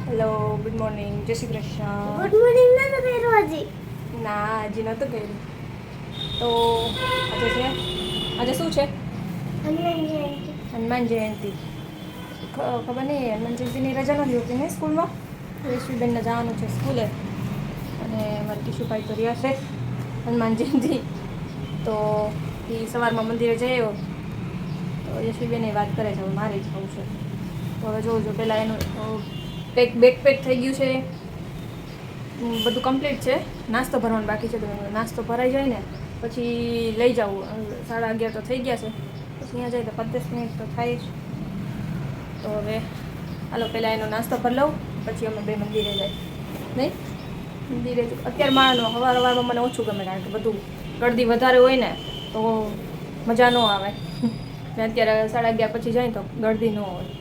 Hello, good morning, જય Shri Krishna. Good morning નતો કર્યો હજી. ના, હજી નહોતું કર્યું. તો આજે શું છે? હનુમાન જયંતિ. ખબર નહીં, હનુમાન જયંતિની રજા નથી હોતી ને સ્કૂલમાં. યશવીબેનને જવાનું છે સ્કૂલે અને મારા કિશુભાઈ તો રહ્યા છે હનુમાન જયંતિ. તો એ સવારમાં મંદિરે જઈ આવ્યો તો યશવીબેને વાત કરે છે, હવે મારે જ ખાવું છે. તો હવે જોઉં પહેલાં એનું બેક થઈ ગયું છે, બધું કમ્પ્લીટ છે. નાસ્તો ભરવાનો બાકી છે, તો નાસ્તો ભરાઈ જાય ને પછી લઈ જાઉં. 11:30 તો થઈ ગયા છે, પછી અહીંયા જાય તો 15 મિનિટ તો થાય જ. તો હવે હાલો પહેલાં એનો નાસ્તો ભરી લઉં, પછી અમે બે મંદિરે જાય. નહીં મંદિરે અત્યારે માનો સવારમાં મને ઓછું ગમે, કારણ કે બધું ગળદી વધારે હોય ને તો મજા ન આવે. ને અત્યારે 11:30 પછી જાય તો ગળદી ન હોય.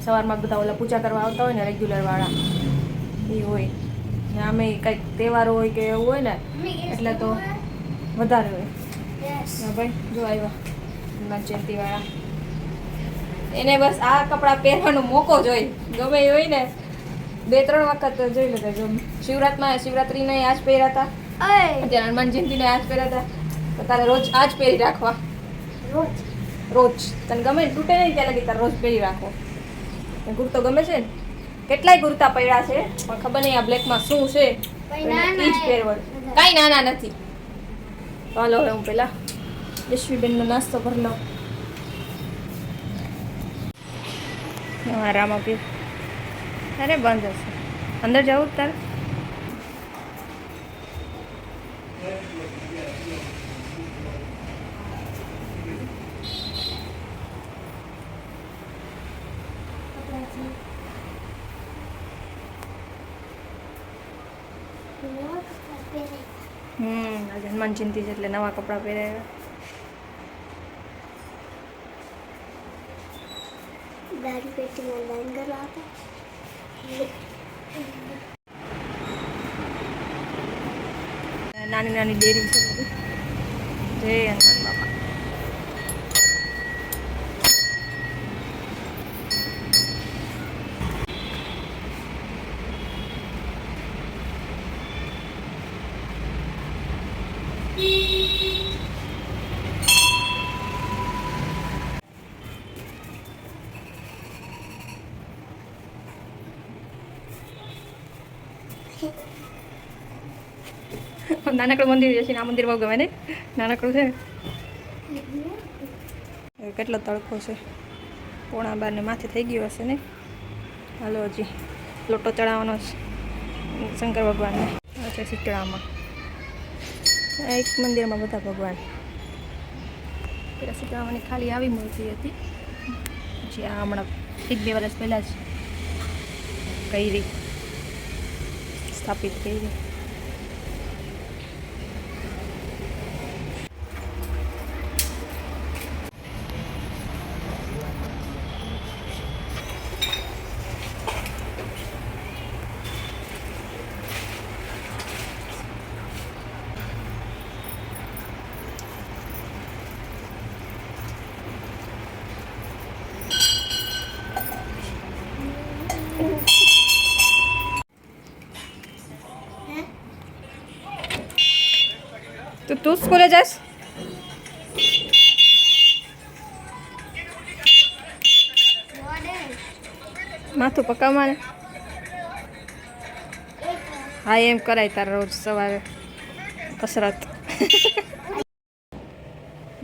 સવારમાં બધા ઓલા પૂજા કરવા આવતા હોય ને રેગ્યુલરવાળા એ હોય ને, આમે કંઈક તહેવારો હોય કે એવું હોય ને એટલે તો વધારે હોય. હા ભાઈ, જો આવ્યા હનુમાન જયંતિવાળા. એને બસ આ કપડાં પહેરવાનો મોકો જોઈએ, ગમે એ હોય ને 2-3 વખત જોઈ લીધા. જો શિવરાત્રીને આ જ પહેર્યા હતા, અત્યારે હનુમાન જયંતિને આ જ પહેર્યા હતા, તો તારે રોજ આ જ પહેરી રાખવા. રોજ તને ગમે ને તૂટે નહીં ત્યાં લગી તારે રોજ પહેરી રાખવો. કુર્તો ગમે છે ને, કેટલાય કુર્તા પડ્યા છે, પણ ખબર નહીં આ બ્લેકમાં શું છે. એ જ પહેરવાનું, કાંઈ નાના નથી. તો હાલો હવે હું પેલા યશવીબેનનો નાસ્તો ભરી લઉં. આરામ આપ્યું. અરે બંધ હશે, અંદર જવું તારે? આજે હનુમાન જયંતિ છે એટલે નવા કપડાં પહેરાયા. દાઢી પેટીમાં લાઈન કરવા હતા. નાની નાની ડેરી છે બધી. જય હનુમાન બાપા. નાનકડું મંદિર છે ને, આ મંદિર બહુ ગમે ને, નાનકડું છે. કેટલો તડકો છે, 11:15 ને માથે થઈ ગયો હશે ને. હાલો હજી લોટો ચડાવવાનો છે શંકર ભગવાનને. આ છે શીતળામાં, એક મંદિરમાં બધા ભગવાન. પેલા શીતળામાંની ખાલી આવી મૂર્તિ હતી, પછી આ હમણાં 1-2 વર્ષ પહેલાં જ કરી સ્થાપિત કરી. તો તું સ્કૂલે જાસ? માથું પકાવવા ને? હા, એમ કરાય તારે રોજ સવારે કસરત.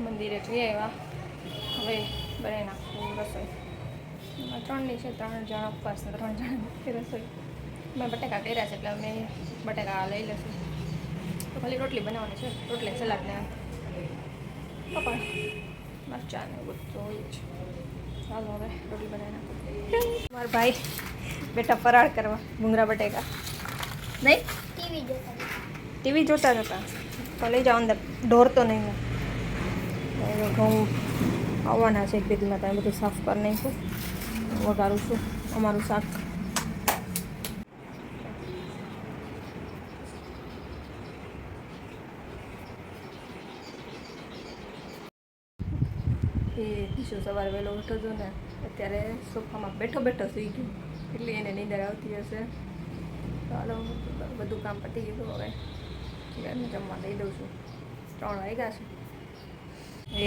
મંદિરે જઈ આવ્યા, હવે બનાવી નાખું રસોઈ. 3ની છે, 3 જણ ઉપવાસ, 3 જણ રસોઈ. મેં બટાકા કર્યા છે એટલે અમે બટાકા લઈ લઈશું. તો ખાલી રોટલી બનાવવાની છે, રોટલી સલાડ ને પાપડ મરચાં ને બધું તો હોય જ. ચાલો હવે રોટલી બનાવી નાખો. મારા ભાઈ બેટા ફરાળ કરવા ભૂંગળા બટેકા. નહીં ટીવી જોતા તો લઈ જાઓ અંદર, ઢોરતો નહીં. હું ઘઉં આવવાના છે 1-2 દિવસમાં, તમે બધું સાફ કરી નાખું, વઘારું છું અમારું શાક. એ કિશોર સવારે વહેલો ઉઠો હતો ને, અત્યારે સોફામાં બેઠો સુઈ ગયો. કેટલી એને નીંદર આવતી હશે. ચાલો બધું કામ પતી ગયું હવે ઘરને જમવા દઈ દઉં છું. 3 વાગ્યા છે.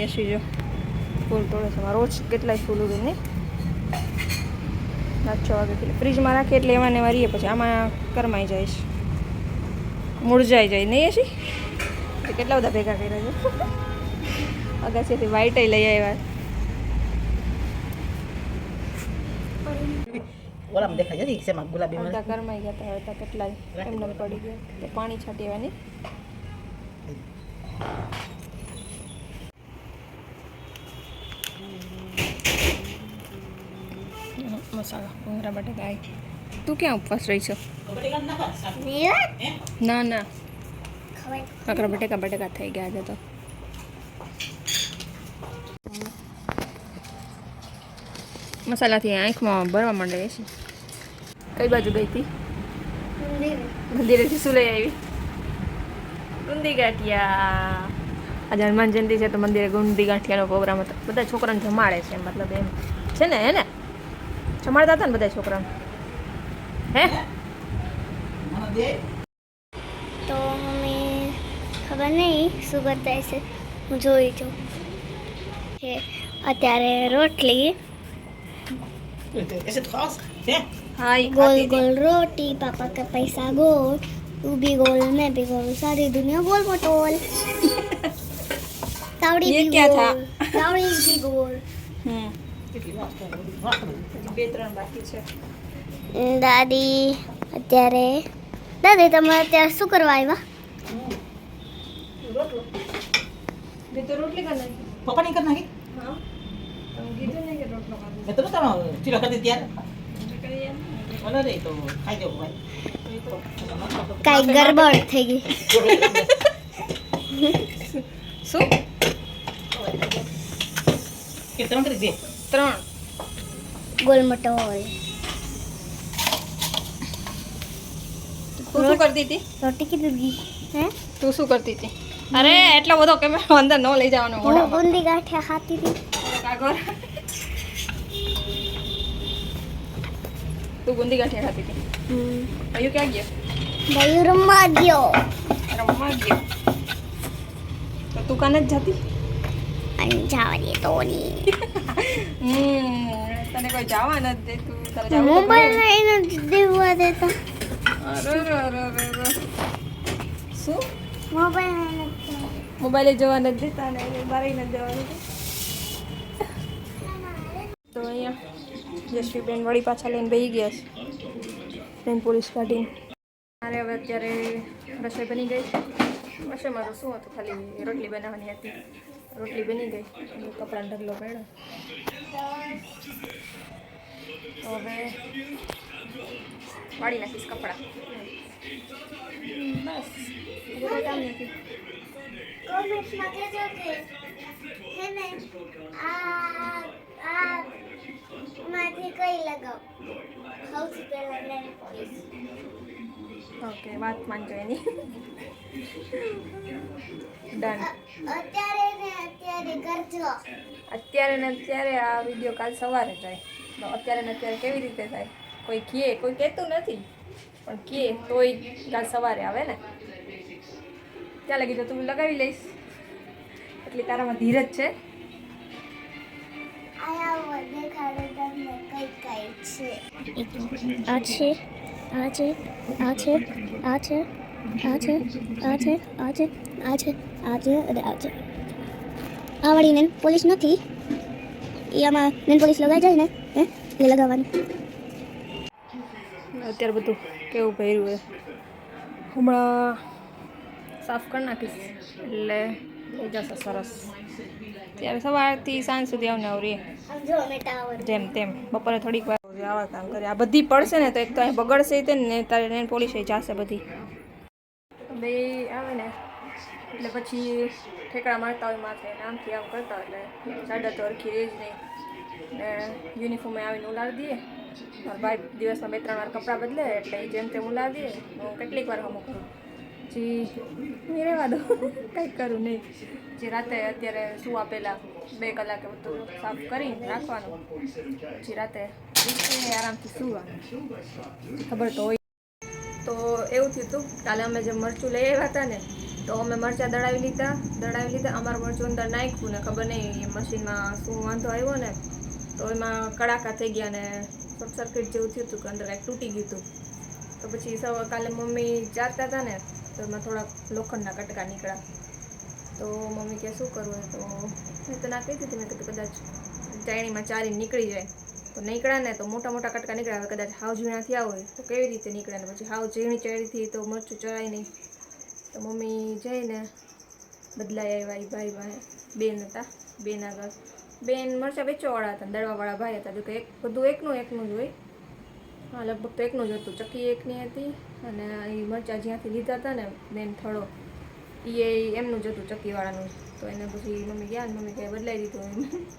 એસી જો ફૂલ તોડે છે. રોજ કેટલાય ફૂલ ઉગે ને 6 વાગે ફ્રીજમાં રાખીએ એટલે એમાં ને એમાં રહીએ પછી આમાં કરમાઈ જાય છે, મૂળજાઈ જાય નહીં એસી. કેટલા બધા ભેગા કર્યા છે. અગાસીથી વ્હાઈટ લઈ આવ્યા. ઓલામાં દેખાય છે શેમાં ગુલાબી માં અડધા કરમાઈ ગયા હતા, અડધા કેટલાય એમને પડી ગયા. તે પાણી છાંટી આવવાની. મસાલા ભૂંગળા બટાકા આવી. તું ક્યાં ઉપવાસ રહી છો? ના ના કાકરા બટેકા થઈ ગયા છે તો. મસાલાથી આંખમાં ભરવા માંડે છે. કઈ બાજુ ગઈ હતી? મંદિરેથી શું લઈ આવી? ગુંદી ગાંઠિયા. આજે હનુમાન જયંતિ છે તો મંદિરે ગુંદી ગાંઠિયાનો પ્રોગ્રામ હતો. બધા છોકરાને જમાડે છે મતલબ એમ છે ને. હે ને જમાડતા હતા ને બધા છોકરાને? હે તો અમે ખબર નહીં શું કરતા હશે, હું જોઈ છું કે અત્યારે રોટલી, ऐसे तो खास है હા ઈ गोल ખાતી હતી. गोल रोटी, पापा का पैसा गोल, तू भी गोल मैं भी गोल, सारी दुनिया गोल मटोल। तावड़ी ये भी क्या गोल, था? तावड़ी भी गोल। કેટલી વાત કરે વાત કરે 2-3 બાકી છે. દાદી અત્યારે તમે અત્યારે શું કરવા આવ્યા? રોટલો મેં તો રોટલી કરી નાખી. પપ્પા નહીં કરના કે હા તમે કીધું ને કે રોટલો ખાધો. મેં તો તમે ચીલો કરતી ત્યારે કરી એમ. બોલો રે તો ખાઈ જાવ ભાઈ કાંઈ ગરબડ થઈ ગઈ. શું કે ત્રણ કરી દે 3 ગોલ મટોલ. તું શું કરતી હતી? રોટી કીધી ગઈ હે? તું શું કરતી હતી? અરે એટલો બધો કેમેરો અંદર ન લઈ જવાનો હું મોઢામાં. બુંદી ગાંઠિયા ખાતી હતી. કાગર તું ગુંદી ગાંઠિયા ખાતી હતી. અયું ક્યાં ગયો? ભાઈ રમવા ગયો રમવા ગયો. તો તું કાને જ જતી? અને જવા દે તો નહીં. તને કોઈ જવા નથી દેતું. તારે જવું તો મોબાઈલ ખરું. લઈને જ દેવા દેતા. અરે રે રે રે રે. શું મોબાઈલ લઈને જ મોબાઈલે જવા નથી દેતા ને બારે નથી જવા દેતા. તો અહીંયા યશવીબેન વળી પાછા લઈને બેસી ગયા છે. ટ્રેન પોલીસ કાઢીને મારે હવે અત્યારે રસોઈ બની ગઈ. રસોઈમાં તો શું હતું, ખાલી રોટલી બનાવવાની હતી. રોટલી બની ગઈ. કપડાનો ઢગલો પડ્યો. તો હવે વાળી નાખીશ કપડાં. બસ બીજું કોઈ કામ નથી. કોમેન્ટમાં કહેજો કે હે ને આ માંથી કઈ લગાવ સૌથી પહેલા નેલ પોલિશ. ઓકે વાત માનજો એની. ડન. અત્યારે કરજો. અત્યારે ને અત્યારે આ વિડીયો કાલ સવારે જાય. તો અત્યારે ને અત્યારે કેવી રીતે થાય? કોઈ કહે, કોઈ કહેતું નથી પણ કહે તોય કાલ સવારે આવે ને. ત્યાં લગી તો તું લગાવી લઈશ. એટલે તારામાં ધીરજ છે. આયા દેખાડે તમને કઈ કઈ છે. આ છે આ છે આ છે આ છે આ છે આ છે આ છે આ છે આ છે અને આ છે. આ વાળી નેલ પોલિશ નથી. એ આમાં નેલ પોલિશ લગાઈ જાય ને હે એ લગાવવાની. અત્યારે બધું કેવું ભર્યું હોય. હમણાં સાફ કરી નાખીશ એટલે થઈ જશે સરસ. ત્યારે સવારથી સાંજ સુધી આવને આવ રહીએ સમજો અમે ટાવર જેમ તેમ. બપોરે થોડીક વાર આવા કામ કરે. આ બધી પડશે ને તો એક તો અહીં બગડશે તે ને તારે નેલ પોલિશ જશે બધી. બે આવે ને એટલે પછી ઠેકડા મારતા હોય માથે આમથી આમ કરતા હોય એટલે સાડા તો હરખી રહે જ નહીં. ને યુનિફોર્મે આવીને ઉલાડી દઈએ. મારા ભાઈ દિવસમાં 2-3 વાર કપડાં બદલે એટલે એ જેમ તેમ ઉલાડી દઈએ. હું કેટલીક વાર હમું કરું પછી નહીં રહેવા દો. કંઈક કરું નહીં. જે રાતે અત્યારે સુવા પહેલાં 2 કલાકે બધું સાફ કરીને રાખવાનું. પછી રાતે એ આરામથી સુવાનું ખબર તો હોય. તો એવું થયું હતું કાલે અમે જે મરચું લઈ આવ્યા હતા ને તો અમે મરચાં દળાવી લીધા અમારું મરચું અંદર નાખ્યું ને ખબર નહીં મશીનમાં શું વાંધો આવ્યો ને તો એમાં કડાકા થઈ ગયા ને શોર્ટ સર્કિટ જેવું થયું હતું કે અંદર કાંઈક તૂટી ગયું હતું. તો પછી કાલે મમ્મી ચારતા હતા ને તો એમાં થોડાક લોખંડના કટકા નીકળ્યા. તો મમ્મી કે શું કરવું તો મેં તો ના કહી દીધી. મેં કીધું કદાચ ચાયણીમાં ચારી નીકળી જાય તો નીકળ્યા ને તો મોટા મોટા કટકા નીકળ્યા. હવે કદાચ હાવ ઝીણા થયા હોય તો કેવી રીતે નીકળે ને પછી હાવ ઝીણી ચાયણીથી તો મરચું ચડાય નહીં. તો મમ્મી જઈને બદલાઈ આવ્યા. એ ભાઈ બેન હતા, બેન આગળ બેન મરચાં વેચવાવાળા હતા, દળવાવાળા ભાઈ હતા. જો કે બધું એકનું જ હોય. હા લગભગ તો એકનું જ હતું. ચક્કી એકની હતી અને એ મરચાં જ્યાંથી લીધા હતા ને બેન થળો એ એમનું જ હતું ચક્કીવાળાનું. તો એને પછી મમ્મી ગયા ને મમ્મી કહે બદલાઈ દીધું.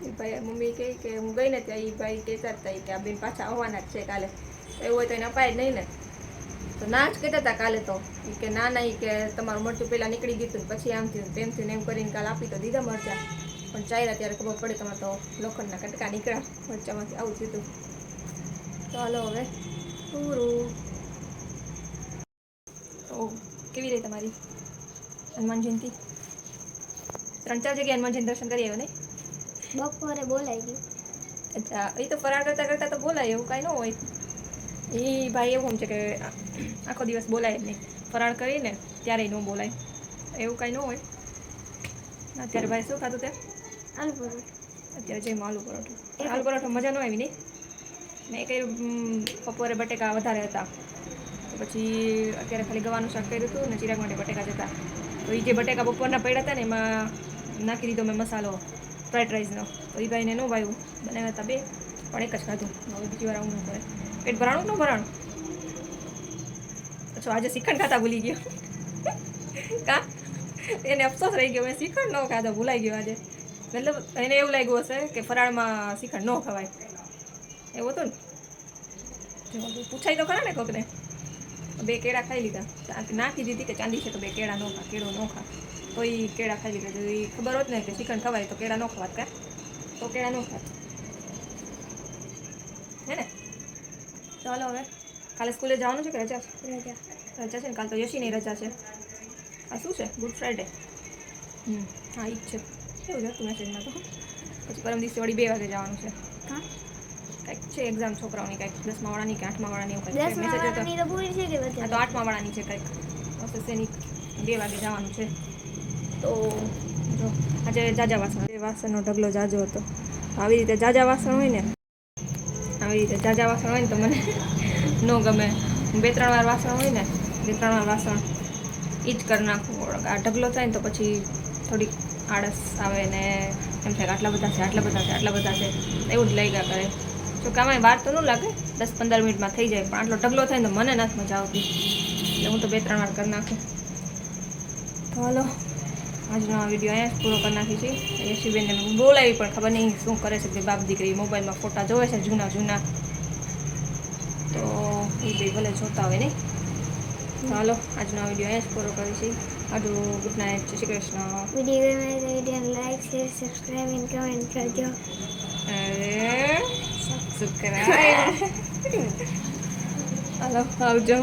એ ભાઈ મમ્મી કહે કે હું ગઈ ને ત્યાં એ ભાઈ કહેતા હતા કે આ બેન પાછા આવવાના જ છે કાલે. તો એવું હોય તો એને અપાય જ નહીં ને. તો ના જ કહેતા હતા કાલે તો કે ના એ કે તમારું મરચું પહેલાં નીકળી ગયું હતું પછી આમ થયું તેમ થયું ને એમ કરીને કાલે આપી તો દીધા મરચાં. પણ ચાલ્યા ત્યારે ખબર પડી તમારે તો લોખંડના કટકા નીકળ્યા મરચાંમાંથી આવું થયું હતું. તો હાલો હવે પૂરું. તો કેવી રહી તમારી હનુમાન જયંતિ? 3-4 જગ્યાએ હનુમાન જયંતિ દર્શન કરી આવ્યો નહીં? બપોરે બોલાઈ ગયું. અચ્છા એ તો ફરાળ કરતાં તો બોલાય એવું કાંઈ ન હોય. એ ભાઈ એવું છે કે આખો દિવસ બોલાય જ નહીં. ફરાળ કરીને ત્યારે ન બોલાય એવું કાંઈ ન હોય. અત્યારે ભાઈ શું ખાધું તે? આલુ પરોઠા. અત્યારે જઈમાં આલુ પરોઠા. આલુ પરોઠા મજા ન આવી નહીં. મેં કહ્યું બપોરે બટેકા વધારે હતા તો પછી અત્યારે ખાલી ગવાનું શાક કર્યું હતું ને ચિરાગ માટે બટેકા જ હતા. તો એ જે બટેકા બપોરના પડ્યા હતા ને એમાં નાખી દીધો મેં મસાલો ફ્રાઈડ રાઈસનો. તો એ ભાઈને ન ભાવ્યું. બનાવ્યા હતા 2 પણ એક જ ખાધું. હવે બીજી વાર આવું ન કરે. પેટ ભરાણું કે ન ભરાણું? અચ્છા આજે શ્રીખંડ ખાતા ભૂલી ગયો કા એને અફસોસ રહી ગયો. મેં શ્રીખંડ ન ખાધો ભૂલાઈ ગયો આજે. મતલબ એને એવું લાગ્યું હશે કે ફરાળમાં શ્રીખંડ ન ખવાય એવું હતું ને. પૂછાય તો ખરા ને કોકને. 2 કેળા ખાઈ લીધા. નાખી દીધી કે ચાંદી છે તો 2 કેળા ન ખા, કેળો ન ખા. તો એ કેળા ખાઈ લીધા. જો એ ખબર હોત ને કે શ્રીખંડ ખવાય તો કેળા ન ખવાત કા તો કેળા ન ખાત હે ને. ચાલો હવે કાલે સ્કૂલે જવાનું છે કે રજા છે? રજા છે ને. કાલે તો યશીની રજા છે. આ શું છે? Good Friday. હા ઈ જ છે. એવું જ હતું મેસેજમાં. તો પછી પરમ દિવસે વળી 2 વાગે જવાનું છે. કંઈક છે એક્ઝામ છોકરાઓની, કંઈક 10મા વાળાની કે 8મા વાળાની એવું કંઈક મેસેજ હતો. તો પૂરી છે કે હા તો 8મા વાળાની છે કંઈક એસએસસીની 2 વાગે જવાનું છે. તો જો આજે જાજા વાસણનો ઢગલો જાજો હતો. આવી રીતે જાજા વાસણ હોય ને તો મને ન ગમે. 2-3 વાર વાસણ હોય ને 2-3 વાર વાસણ એ જ કરી નાખવું. આ ઢગલો થાય ને તો પછી થોડીક આળસ આવે ને એમ થાય કે આટલા બધા છે એવું જ લઈ ગયા કરે. જો કે આમાં વાર તો ન લાગે, 10-15 મિનિટમાં થઈ જાય. પણ આટલો ઢગલો થાય ને તો મને નથી મજા આવતી. એટલે હું તો 2-3 વાર કરી નાખું. તો હાલો આજનો આ વિડીયો અહીંયા જ પૂરો કરી નાખી છે. યશીબેનને બોલાવી પણ ખબર નહીં શું કરે છે. બાપ દીકરી મોબાઈલમાં ફોટા જોવે છે જૂના તો એ બે ભલે જોતા હોય નહીં. તો હાલો આજનો આ વિડીયો અહીંયા જ પૂરો કરી છે. આટલું ગુડ નાઇટ, જય શ્રી કૃષ્ણ. વિડીયો ગમે તો વિડીયોને લાઈક, શેર, સબસ્ક્રાઈબ અને કમેન્ટ કરજો. સબસ્ક્રાઈબ હાલો આવજો.